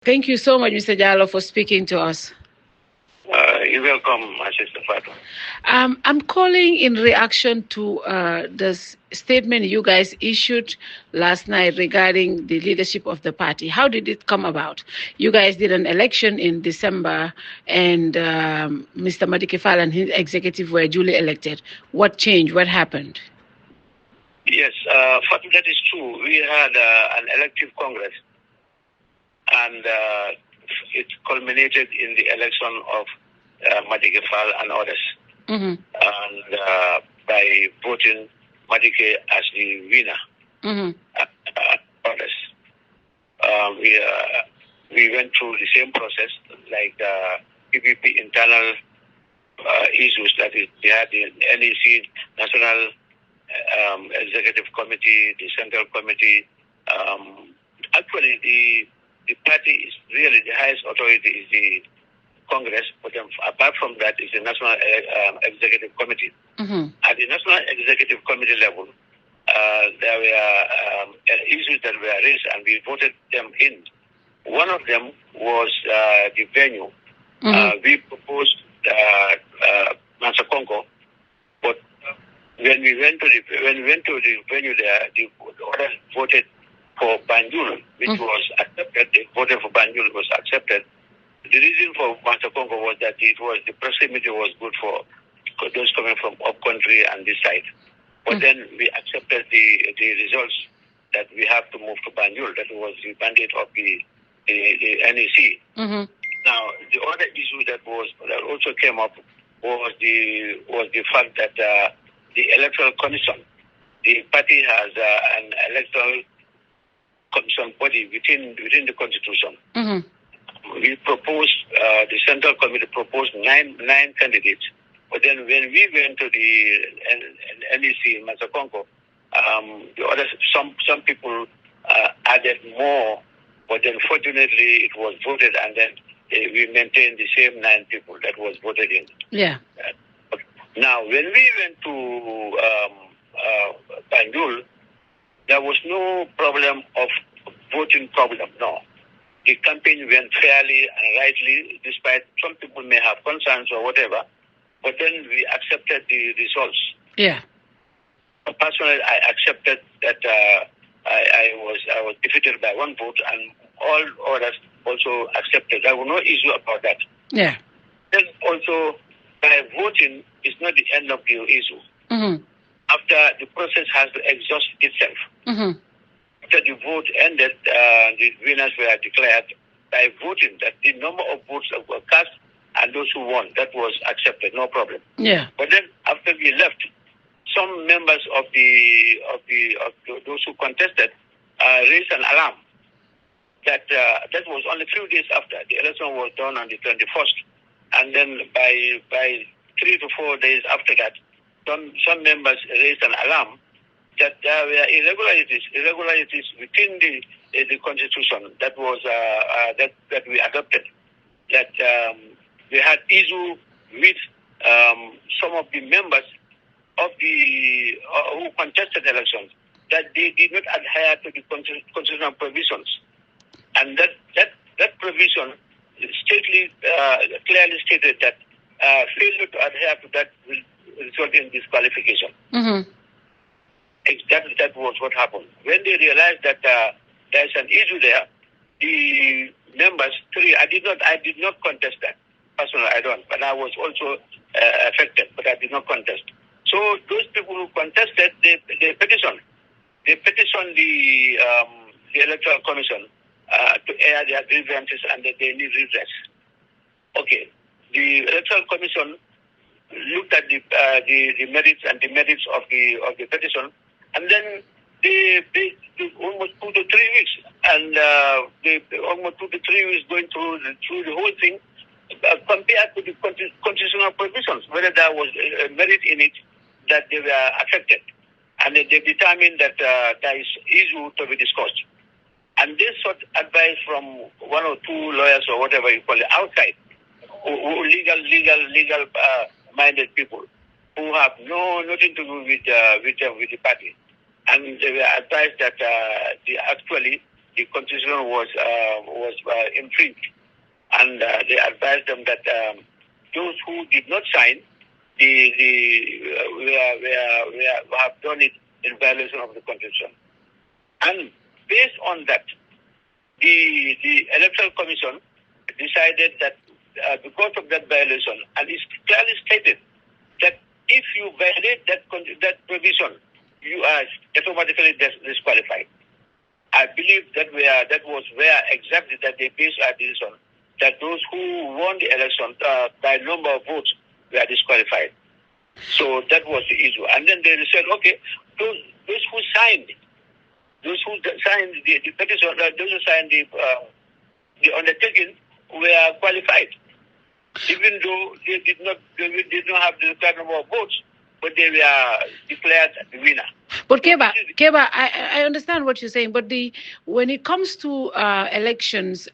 Thank you so much, Mr. Jallo, for speaking to us. You're welcome, my sister Fatou. I'm calling in reaction to the statement you guys issued last night regarding the leadership of the party. How did it come about? You guys did an election in December, and Mr. Madikefal and his executive were duly elected. What changed? What happened? Yes, Fatou, that is true. We had an elective Congress, and it culminated in the election of Madikefal and others. Mm-hmm. And by voting Madike as the winner. Mm-hmm. Others. We went through the same process like PPP internal issues, that is, they had the NEC, National Executive Committee, the Central Committee. Actually, the party is really the highest authority is the Congress, but apart from that is the National Executive Committee. Mm-hmm. At the National Executive Committee level, there were issues that were raised and we voted them in. One of them was the venue. Mm-hmm. We proposed Mansa Congo, but when we went to the venue there, the others voted for Banjul, which was accepted. They voted for Banjul, was accepted. The reason for Mansa Congo was that the proximity was good for those coming from up country and this side. But then we accepted the results that we have to move to Banjul. That was the mandate of the NEC. Mm-hmm. Now, the other issue that also came up was the fact that the electoral commission, the party has an electoral commission body within the constitution. Mm-hmm. We proposed, the Central Committee proposed nine candidates. But then when we went to the NEC in Mansa Congo, the others, some people added more, but then fortunately it was voted and then we maintained the same 9 people that was voted in. Yeah. Now, when we went to Banjul, there was no problem of voting problem, no. The campaign went fairly and rightly, despite some people may have concerns or whatever. But then we accepted the results. Yeah. Personally, I accepted that I was defeated by 1 vote, and all others also accepted. There was no issue about that. Yeah. Then also, by voting is not the end of the issue. Mm-hmm. After the process has to exhaust itself. Mm-hmm. After the vote ended, the winners were declared by voting. That the number of votes that were cast and those who won, that was accepted, no problem. Yeah. But then after we left, some members of those who contested raised an alarm that that was only 3 days after the election was done on the 21st, and then by 3 to 4 days after that, some members raised an alarm that there were irregularities within the constitution that was that we adopted. That we had issue with some of the members of the who contested elections, that they did not adhere to the constitutional provisions, and that provision clearly stated that failure to adhere to that will result in disqualification. Mm-hmm. That was what happened. When they realized that there's an issue there, the members, 3, I did not contest that. Personally, I don't, but I was also affected, but I did not contest. So those people who contested, they petitioned. They petitioned the Electoral Commission to air their grievances and that they need redress. Okay, the Electoral Commission looked at the merits and demerits of the petition, and then they almost 2 to 3 weeks, and they almost 2 to 3 weeks going through the whole thing, compared to the constitutional provisions, whether there was a merit in it that they were affected, and they determined that there is issue to be discussed, and they sought advice from 1 or 2 lawyers or whatever you call it outside, legal minded people who have nothing to do with the party, and they were advised that actually the constitution was infringed, and they advised them that those who did not sign we have done it in violation of the constitution. And based on that, the Electoral Commission decided that because of that violation, and it's clearly stated that if you violate that provision, you are automatically disqualified. I believe that was where exactly that they based our decision that those who won the election by number of votes were disqualified. So that was the issue. And then they said, okay, those who signed the petition, those who signed the undertaking were qualified, even though they did not have the required number of votes, but they were declared the winner. But Keba, I understand what you're saying, but when it comes to elections,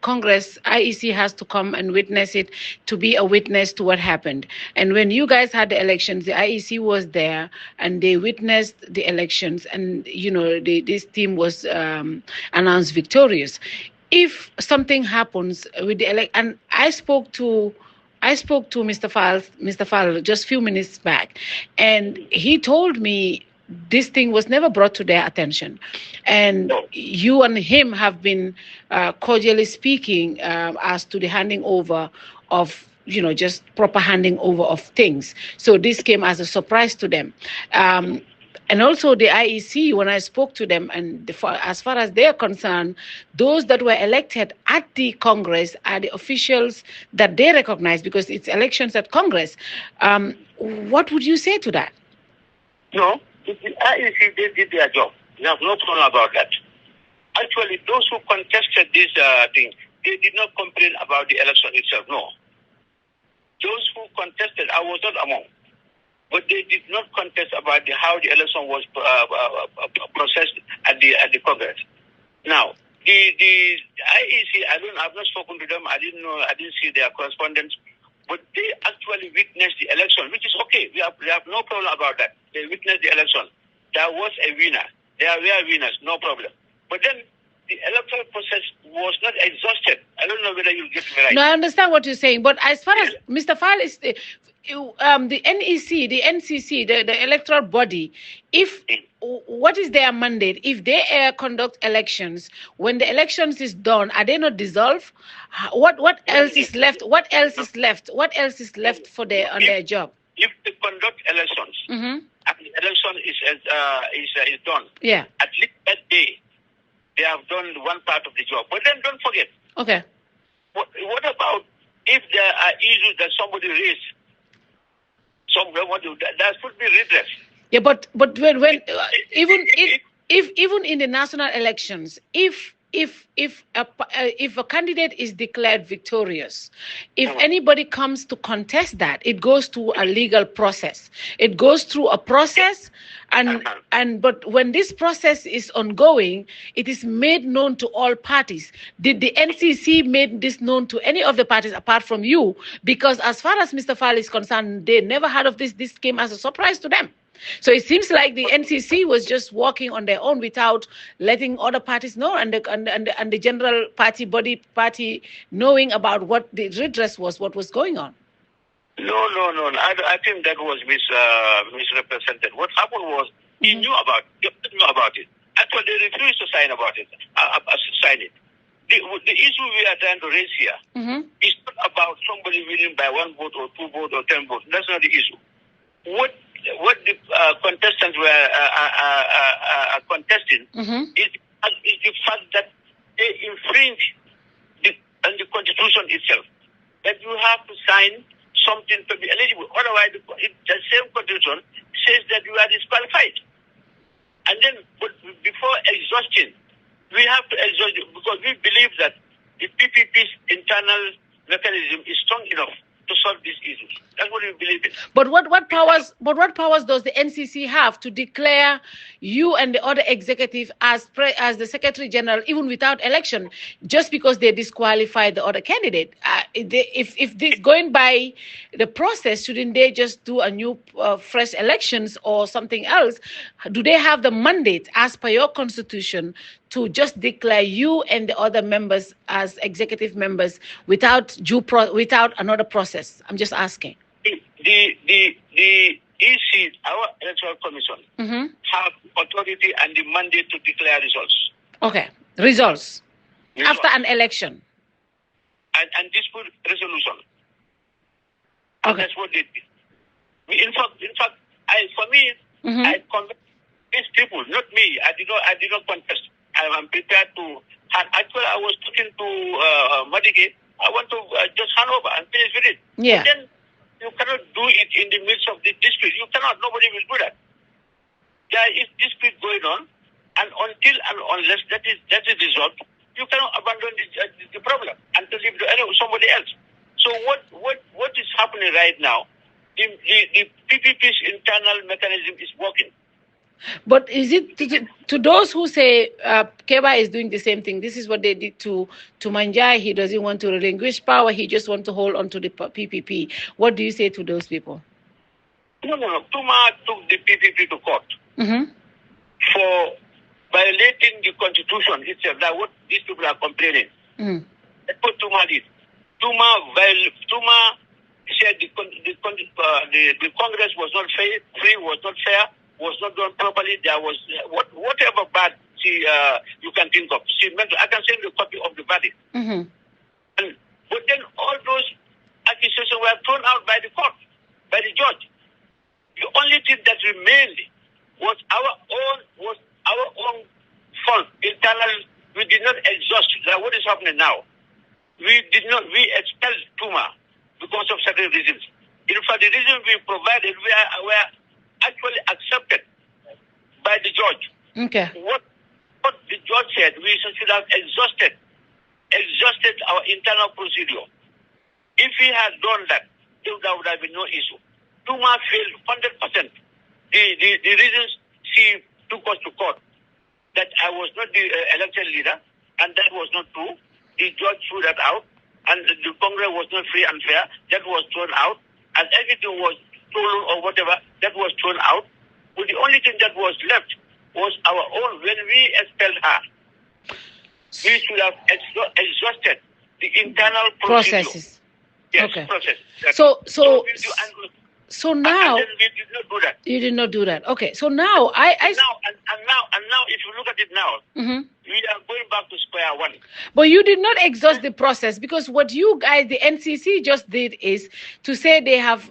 Congress, IEC has to come and witness it, to be a witness to what happened. And when you guys had the elections, the IEC was there and they witnessed the elections, and this team was announced victorious. If something happens with the and I spoke to Mr. Fall just a few minutes back, and he told me this thing was never brought to their attention. And you and him have been cordially speaking as to the handing over of, just proper handing over of things. So this came as a surprise to them. And also the IEC, when I spoke to them, and as far as they're concerned, those that were elected at the Congress are the officials that they recognize, because it's elections at Congress. What would you say to that? No, the IEC, they did their job. We have no problem about that. Actually, those who contested this thing, they did not complain about the election itself, no. Those who contested, I was not among. But they did not contest about how the election was processed at the Congress. Now, the IEC, I've not spoken to them. I didn't see their correspondence, but they actually witnessed the election, which is okay. We have no problem about that. They witnessed the election. There was a winner. There were winners, no problem. But then the electoral process was not exhausted. I don't know whether you get me right. No, I understand what you're saying, but as far as Mr. Fall is the NEC, the NCC, the electoral body, what is their mandate? If they conduct elections, when the elections is done, are they not dissolved? What else is left? What else is left? What else is left for on their job? If they conduct elections, and the election is done, at least that day, they have done one part of the job. But then don't forget. Okay. What about if there are issues that somebody raised? That should be redressed. Yeah, but when even in the national elections, if a candidate is declared victorious, if anybody comes to contest that, it goes through a legal process. It goes through a process, but when this process is ongoing, it is made known to all parties. Did the NCC make this known to any of the parties apart from you? Because as far as Mr. Fall is concerned, they never heard of this. This came as a surprise to them. So it seems like the NCC was just working on their own without letting other parties know, and the general party knowing about what the redress was, what was going on. No. I think that was misrepresented. What happened was he knew about it. Actually, they refused to sign about it. Sign it. The issue we are trying to raise here is not about somebody winning by 1 vote or 2 votes or 10 votes. That's not the issue. What the contestants were contesting is the fact that they infringe on the Constitution itself. That you have to sign something to be eligible. Otherwise, the same Constitution says that you are disqualified. And then, but before exhausting, we have to exhaust it, because we believe that the PPP's internal mechanism is strong enough to solve these issues. That's what we believe in. But what powers does the NCC have to declare you and the other executive as the Secretary General, even without election, just because they disqualified the other candidate? if this going by the process, shouldn't they just do a new fresh elections or something else? Do they have the mandate as per your constitution to just declare you and the other members as executive members without without another process? I'm just asking. The EC, our electoral commission, have authority and the mandate to declare results. Okay, results. After an election. And dispute resolution. Okay. And that's what they did. In fact, for me, I convinced these people, not me. I did not contest. I am prepared to. Actually, I was talking to Madige. I want to just hand over and finish with it. Yeah. But then you cannot do it in the midst of the dispute. You cannot. Nobody will do that. There is dispute going on, and until and unless that is resolved, you cannot abandon the problem and to leave somebody else. So what is happening right now? The PPP's internal mechanism is working. But is it to those who say Keba is doing the same thing? This is what they did to Manjai. He doesn't want to relinquish power. He just wants to hold on to the PPP. What do you say to those people? No. Tuma took the PPP to court for violating the constitution itself. That's what these people are complaining. That's what Tuma did. Tuma said the Congress was not free, was not fair, was not done properly. There was whatever bad you can think of. I can send you a copy of the verdict. But then all those accusations were thrown out by the court, by the judge. The only thing that remained was our own fault, internal. We did not exhaust. Like what is happening now? We expelled Tuma because of certain reasons. In fact, the reasons we provided were actually accepted by the judge. Okay. What the judge said, we should have exhausted our internal procedure. If we had done that, there would have been no issue. Tuma failed 100%. The reasons she took us to court, that I was not the elected leader, and that was not true. The judge threw that out, and the Congress was not free and fair. That was thrown out, and everything was stolen or whatever. That was thrown out. But the only thing that was left was our own. When we expelled her, we should have exhausted the internal processes. Yes, okay. Process. So now and we did not do that. You did not do that. Okay. So now now, if you look at it now, we are going back to square one. But you did not exhaust the process, because what you guys, the NCC, just did is to say they have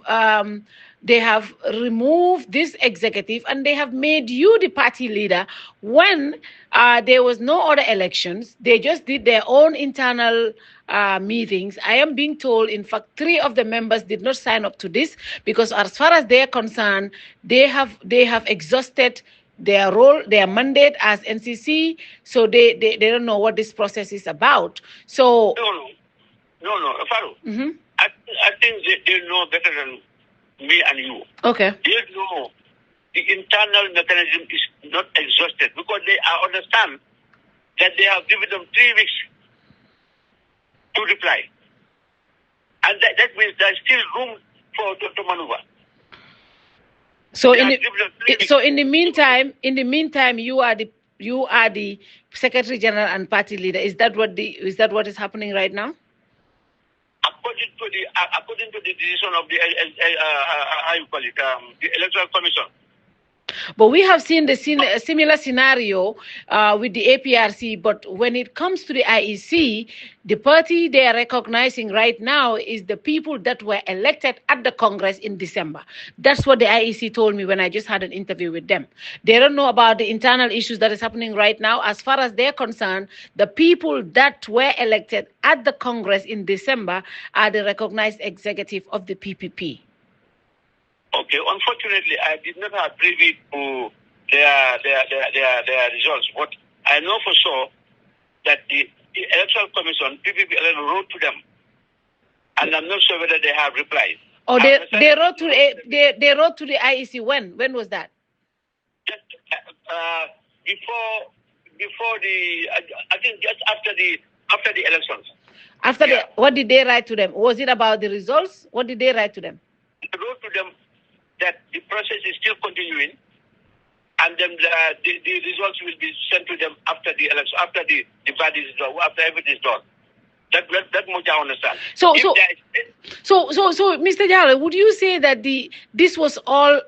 removed this executive and they have made you the party leader when there was no other elections. They just did their own internal meetings. I am being told, in fact, 3 of the members did not sign up to this because, as far as they're concerned, they have exhausted their role, their mandate as NCC, so they don't know what this process is about. So no, Faru. I think they know better than me and you. Okay. They know the internal mechanism is not exhausted because they understand that they have given them 3 weeks to reply. And that means there's still room to maneuver. So in the meantime, you are the Secretary General and party leader. Is that what is happening right now? According to the decision of the the Electoral Commission. But we have seen a similar scenario with the APRC. But when it comes to the IEC, the party they are recognizing right now is the people that were elected at the Congress in December. That's what the IEC told me when I just had an interview with them. They don't know about the internal issues that is happening right now. As far as they're concerned, the people that were elected at the Congress in December are the recognized executive of the PPP. Okay, unfortunately, I did not have privy to their results, but I know for sure that the Electoral Commission, PPP, wrote to them, and I'm not sure whether they have replied. Oh, they wrote to the IEC when? When was that? Just before the, I think just after the elections. After Yeah. what did they write to them? Was it about the results? What did they write to them? They wrote to them that the process is still continuing, and then the results will be sent to them after the election, after the party is done, after everything is done. That much I understand. So, If so, there is- so, Mr. Jalo, would you say that this was all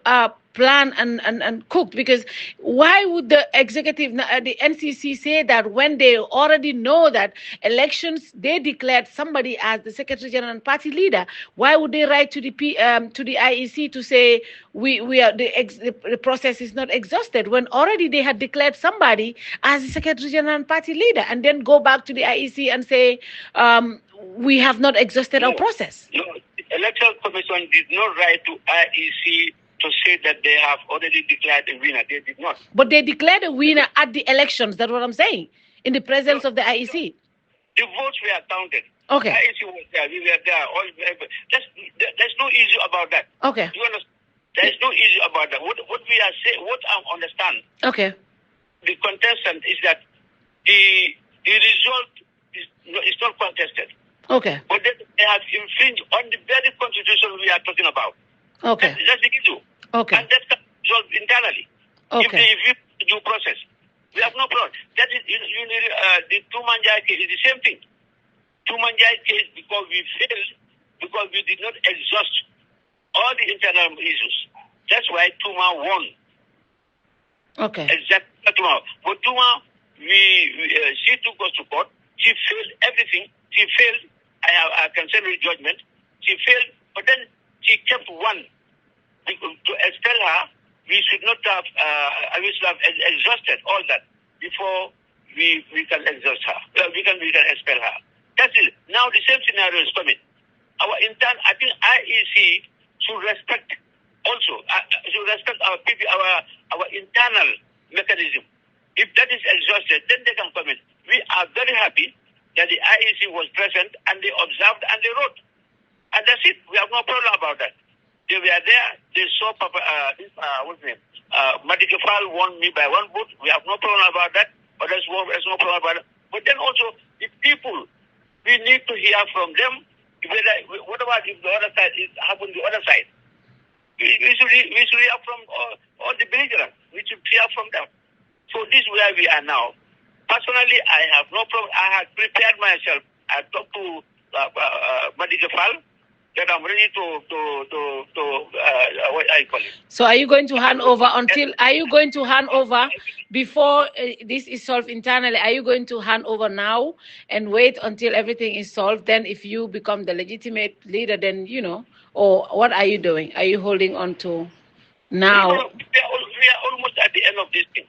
planned and cooked? Because why would the executive, the NCC, say that when they already know that elections, they declared somebody as the Secretary General and party leader? Why would they write to the IEC to say we are the process is not exhausted when already they had declared somebody as the Secretary General and party leader, and then go back to the IEC and say we have not exhausted our process? No, the Electoral Commission did not write to IEC to say that they have already declared a winner. They did not. But they declared a winner at the elections. That's what I'm saying. In the presence of the IEC. The votes were counted. Okay. IEC was there. We were there. There's no issue about that. Okay. You understand? There's no issue about that. What we are saying, what I understand, Okay. the contestant is that the result is not contested. Okay. But they have infringed on the very constitution we are talking about. Okay. That's the issue. Okay. And that's resolved internally. Okay. If you do process, we have no problem. That is, the Tumanjai case is the same thing. Tumanjai case, because we failed, because we did not exhaust all the internal issues. That's why Tuma won. Okay. Exactly. Tuma. But Tuma, she took us to court. She failed everything. She failed. I can send her judgment. She failed, but then she kept one. To expel her, we should not have. We should have exhausted all that before we can exhaust her. We can expel her. That's it. Now the same scenario is coming. I think IEC should respect also. Should respect our internal mechanism. If that is exhausted, then they can come in. We are very happy that the IEC was present and they observed and they wrote. And that's it. We have no problem about that. They were there. They saw what's his name? Madikefal won me by one vote. We have no problem about that. But there's no problem about it. But then also, the people, we need to hear from them. What about if the other side is happening the other side? We should hear from all the belligerents. We should hear from them. So this is where we are now. Personally, I have no problem. I had prepared myself. I talked to Madikefal that I'm ready to what I call it. So are you going to hand over before this is solved internally? Are you going to hand over now and wait until everything is solved? Then if you become the legitimate leader, then, or what are you doing? Are you holding on to now? No, we are almost at the end of this thing.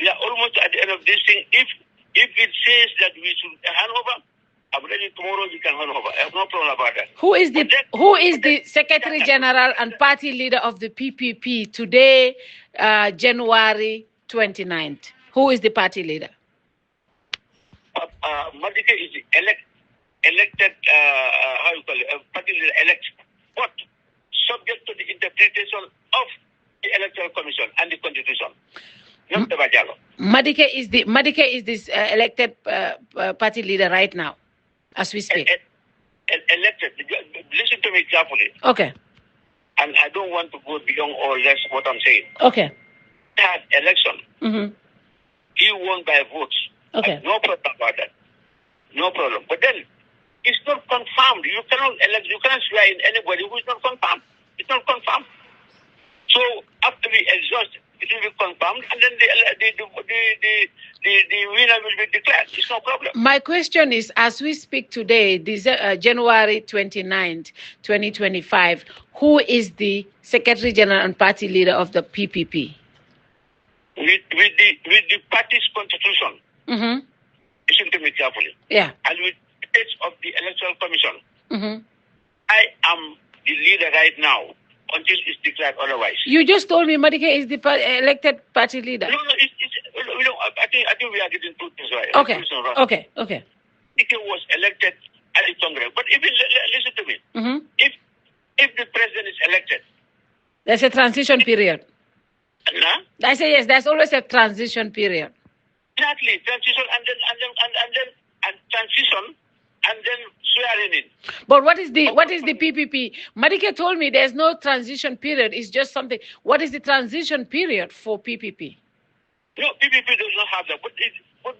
We are almost at the end of this thing. If it says that we should hand over, I'm ready tomorrow. We can hand over. I have no problem about that. Who is the Secretary General and party leader of the PPP today, January 29th? Who is the party leader? Madike is the elected. How you call it? Party leader elect, but subject to the interpretation of the Electoral Commission and the Constitution. Not the Bajalo. Madike is this elected party leader right now, as we speak. Elected. Listen to me carefully. Okay. And I don't want to go beyond or less what I'm saying. Okay. Had election. Mm-hmm. He won by votes. Okay. No problem about that. No problem. But then it's not confirmed. You cannot elect. You cannot swear in anybody who is not confirmed. It's not confirmed. So after we exhaust, it will be confirmed, and then the winner will be declared. It's no problem. My question is, as we speak today, this January 29th, 2025, who is the Secretary General and party leader of the PPP? With the party's constitution, Mm-hmm. listen to me carefully. Yeah. And with the page of the Electoral Commission, Mm-hmm. I am the leader right now until it's declared otherwise. You just told me Madike is the elected party leader. No, I think we are getting two things right. Okay. Madike was elected at the Congress. But if listen to me, Mm-hmm. if the president is elected, There's a transition period. nah, I say yes. There's always a transition period. exactly transition and transition and then swearing in. But what is the PPP? Madike told me there's no transition period. It's just something. What is the transition period for PPP? No, PPP does not have that. But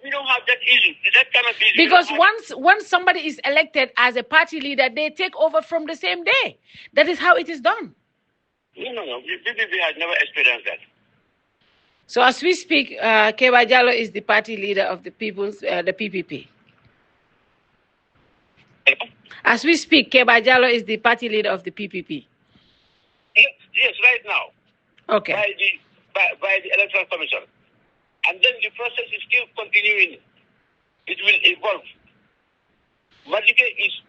we don't have that issue. That kind of issue. Because once somebody is elected as a party leader, they take over from the same day. That is how it is done. No. PPP has never experienced that. So as we speak, Keba Jallow is the party leader of the the PPP. As we speak, Keba Jallow is the party leader of the PPP. Yes, right now. Okay. By the Electoral Commission. And then the process is still continuing. It will evolve. Madike is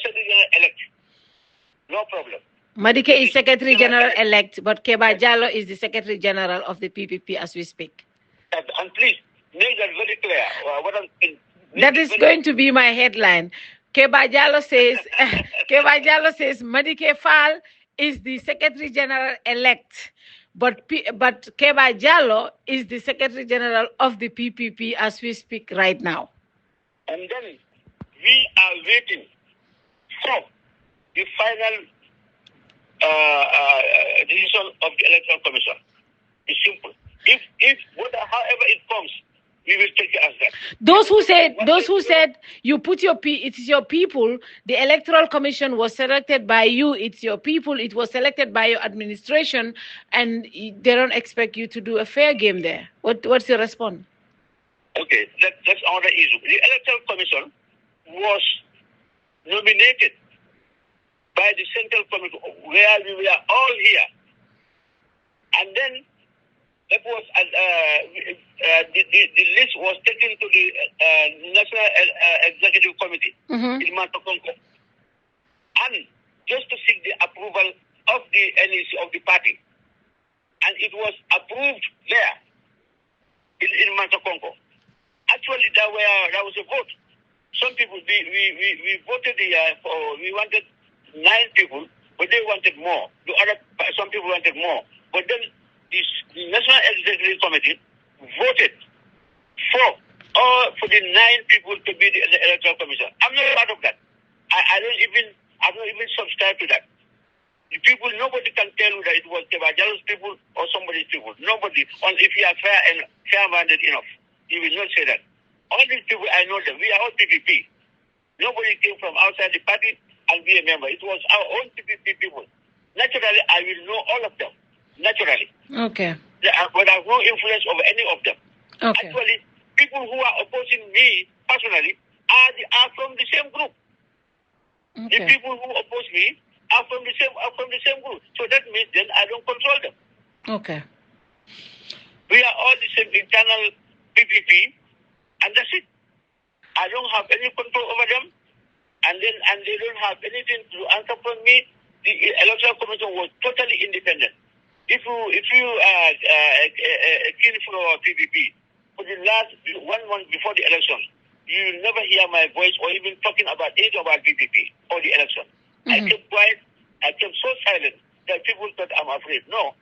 Secretary General elect. No problem. Madike is Secretary General elect, but Keba Jallow is the Secretary General of the PPP as we speak. And please make that very clear. What I'm saying. That is going to be my headline. Keba Jallow says Madike Fall is the Secretary General elect, but Keba Jallow is the Secretary General of the PPP as we speak right now. And then we are waiting for the final decision of the Electoral Commission. It's simple. If however it comes, we will take it as that. Those who said you put it's your people, the Electoral Commission was selected by you, it's your people, it was selected by your administration, and they don't expect you to do a fair game there. What's your response? Okay, that's another issue. The Electoral Commission was nominated by the Central Committee, where we were all here, and then it was the list was taken to the National Executive Committee in Matokonko, and just to seek the approval of the NEC of the party, and it was approved there in Matokonko. Actually, there was a vote. Some people we voted we wanted 9 people, but they wanted more. Some people wanted more, but then the National Executive Committee voted for the 9 people to be the Electoral Commission. I'm not part of that. I don't even subscribe to that. The people, nobody can tell you that it was Keba Jallow's people or somebody's people. Nobody. If you are fair and fair-minded enough, you will not say that. All these people, I know them. We are all PPP. Nobody came from outside the party and be a member. It was our own PPP people. Naturally, I will know all of them. Naturally. Okay. But I have no influence over any of them. Okay. Actually, people who are opposing me personally are from the same group. Okay. The people who oppose me are from the same group. So that means then I don't control them. Okay. We are all the same internal PPP, and that's it. I don't have any control over them, and they don't have anything to answer from me. The Electoral Commission was totally independent. If you keen for PPP for the last 1 month before the election, you will never hear my voice or even talking about anything about PPP or the election. I kept quiet. I kept so silent that people thought I'm afraid. No,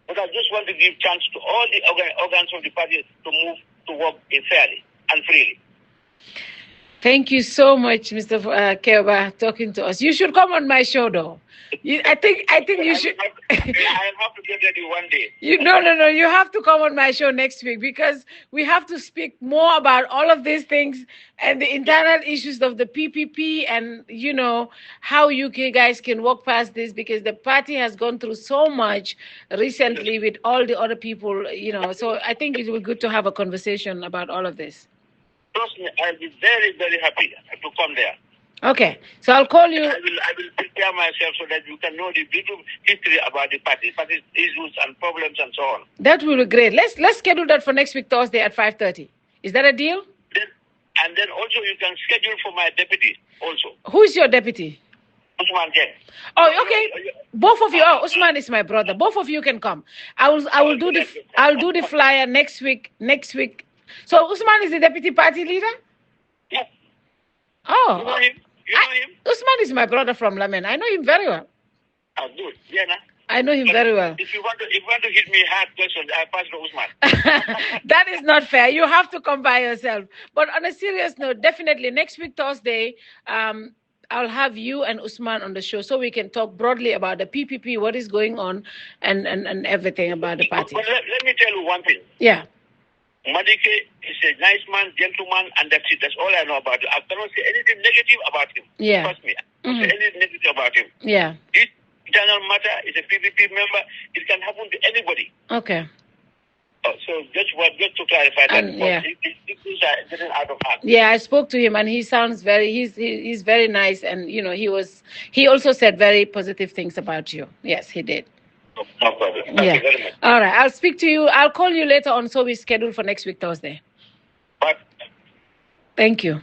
but I just want to give chance to all the organs of the party to move to work fairly and freely. Thank you so much, Mr. Keba, talking to us. You should come on my show, though. I think you should. I have to get ready one day. No. You have to come on my show next week because we have to speak more about all of these things and the internal issues of the PPP and, how you guys can walk past this because the party has gone through so much recently with all the other people, So I think it will be good to have a conversation about all of this. Trust me, I'll be very, very happy to come there. Okay, so I'll call you. I will prepare myself so that you can know the little history about the party's issues and problems and so on. That will be great. Let's schedule that for next week Thursday at 5:30. Is that a deal? And then also you can schedule for my deputy also. Who's your deputy? Usman Jen. Oh, okay. Both of you. Oh, Usman is my brother. Both of you can come. I'll do the flyer next week. So Usman is the deputy party leader? Yes. Oh. You know him? You know him? Usman is my brother from Lamen. I know him very well. Oh, good. Yeah, nah. I know him very well. If you want to hit me hard questions, I pass to Usman. That is not fair. You have to come by yourself. But on a serious note, definitely next week, Thursday, I'll have you and Usman on the show so we can talk broadly about the PPP, what is going on, and everything about the party. But let me tell you one thing. Yeah. Madike is a nice man, gentleman, and that's it. That's all I know about him. I cannot say anything negative about him. Yeah. Trust me. I cannot say anything negative about him. Yeah. This general matter is a PPP member. It can happen to anybody. Okay. So just to clarify that, yeah. Things are getting out of hand. Yeah, I spoke to him, and he sounds he's very nice, and he also said very positive things about you. Yes, he did. No problem. Thank you very much. All right, I'll speak to you. I'll call you later on, so we schedule for next week Thursday. But thank you.